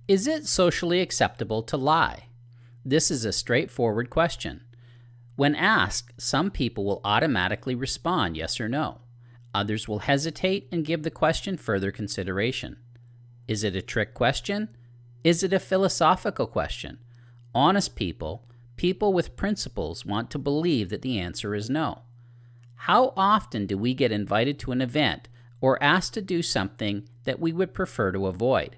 Is it socially acceptable to lie? This is a straightforward question. When asked, some people will automatically respond yes or no. Others will hesitate and give the question further consideration. Is it a trick question? Is it a philosophical question? Honest people, people with principles, want to believe that the answer is no. How often do we get invited to an event or asked to do something that we would prefer to avoid?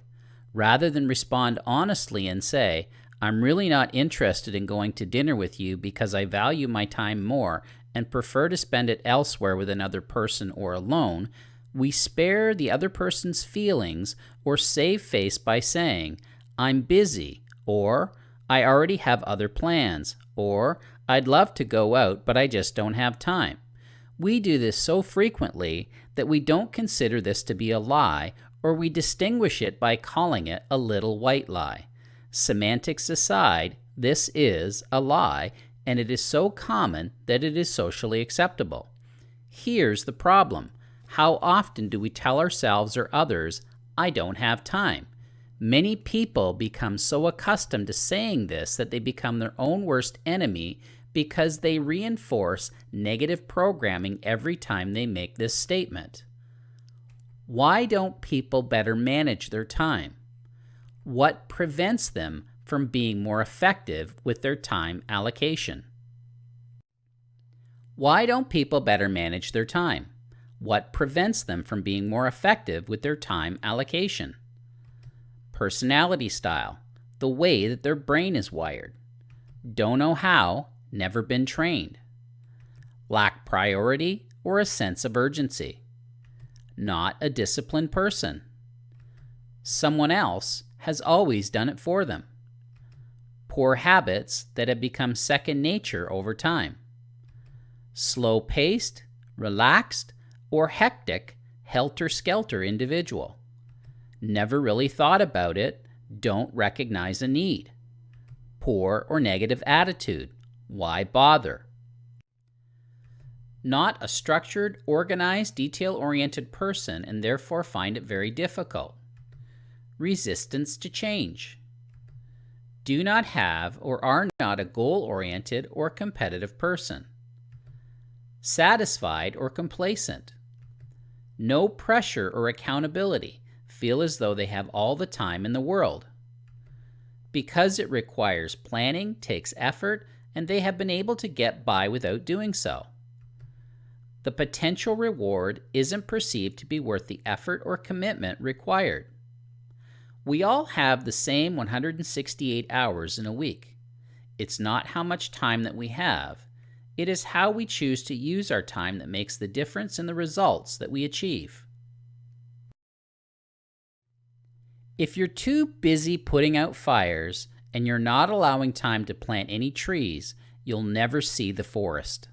Rather than respond honestly and say, I'm really not interested in going to dinner with you because I value my time more and prefer to spend it elsewhere with another person or alone, we spare the other person's feelings or save face by saying, I'm busy, or I already have other plans, or I'd love to go out, but I just don't have time. We do this so frequently that we don't consider this to be a lie, or we distinguish it by calling it a little white lie. Semantics aside, this is a lie, and it is so common that it is socially acceptable. Here's the problem. How often do we tell ourselves or others, I don't have time? Many people become so accustomed to saying this that they become their own worst enemy because they reinforce negative programming every time they make this statement. Why don't people better manage their time? What prevents them from being more effective with their time allocation? Why don't people better manage their time? What prevents them from being more effective with their time allocation? Personality style, the way that their brain is wired. Don't know how, never been trained. Lack priority or a sense of urgency. Not a disciplined person. Someone else has always done it for them. Poor habits that have become second nature over time. Slow-paced, relaxed, or hectic, helter-skelter individual. Never really thought about it, don't recognize a need. Poor or negative attitude, why bother? Not a structured, organized, detail-oriented person and therefore find it very difficult. Resistance to change. Do not have or are not a goal-oriented or competitive person. Satisfied or complacent. No pressure or accountability. Feel as though they have all the time in the world. Because it requires planning, takes effort, and they have been able to get by without doing so. The potential reward isn't perceived to be worth the effort or commitment required. We all have the same 168 hours in a week. It's not how much time that we have. It is how we choose to use our time that makes the difference in the results that we achieve. If you're too busy putting out fires and you're not allowing time to plant any trees, you'll never see the forest.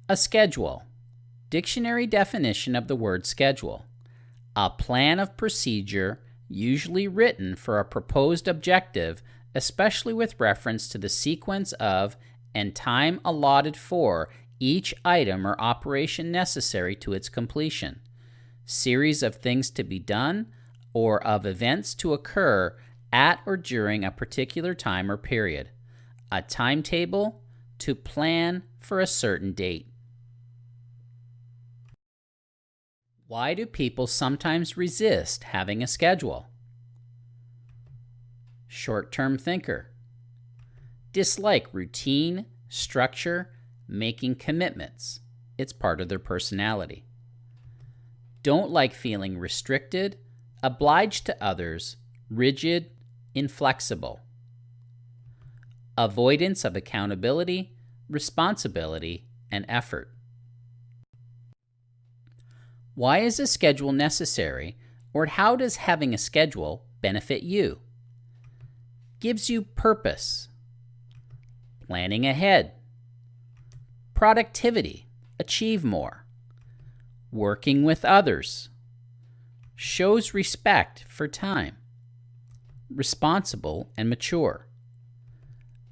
A schedule. Dictionary definition of the word schedule. A plan of procedure, usually written for a proposed objective, especially with reference to the sequence of and time allotted for each item or operation necessary to its completion. Series of things to be done or of events to occur at or during a particular time or period. A timetable to plan for a certain date. Why do people sometimes resist having a schedule? Short-term thinker. Dislike routine, structure, making commitments. It's part of their personality. Don't like feeling restricted, obliged to others, rigid, inflexible. Avoidance of accountability, responsibility, and effort. Why is a schedule necessary, or how does having a schedule benefit you? Gives you purpose. Planning ahead. Productivity, achieve more. Working with others. Shows respect for time. Responsible and mature.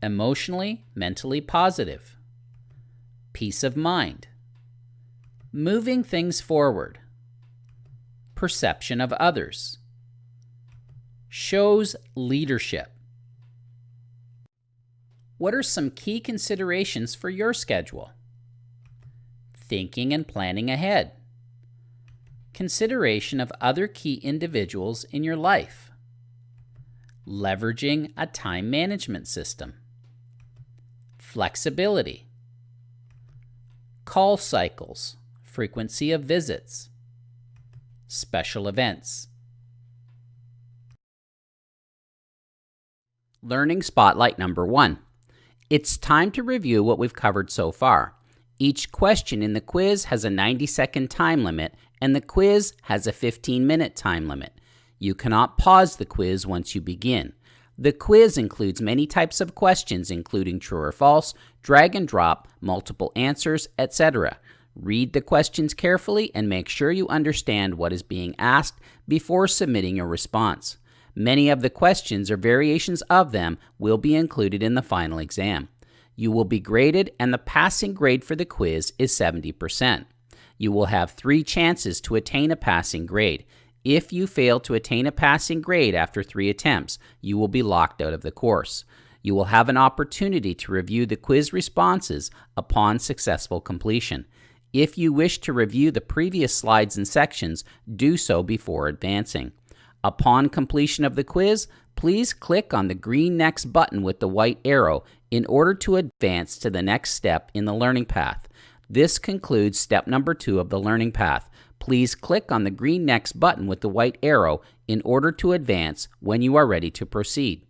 Emotionally, mentally positive. Peace of mind. Moving things forward. Perception of others. Shows leadership. What are some key considerations for your schedule? Thinking and planning ahead. Consideration of other key individuals in your life. Leveraging a time management system. Flexibility. Call cycles, frequency of visits. Special events. Learning Spotlight number 1. It's time to review what we've covered so far. Each question in the quiz has a 90-second time limit, and the quiz has a 15-minute time limit. You cannot pause the quiz once you begin. The quiz includes many types of questions, including true or false, drag and drop, multiple answers, etc. Read the questions carefully and make sure you understand what is being asked before submitting your response. Many of the questions or variations of them will be included in the final exam. You will be graded, and the passing grade for the quiz is 70%. You will have 3 chances to attain a passing grade. If you fail to attain a passing grade after 3 attempts, you will be locked out of the course. You will have an opportunity to review the quiz responses upon successful completion. If you wish to review the previous slides and sections, do so before advancing. Upon completion of the quiz, please click on the green Next button with the white arrow in order to advance to the next step in the learning path. This concludes step number 2 of the learning path. Please click on the green Next button with the white arrow in order to advance when you are ready to proceed.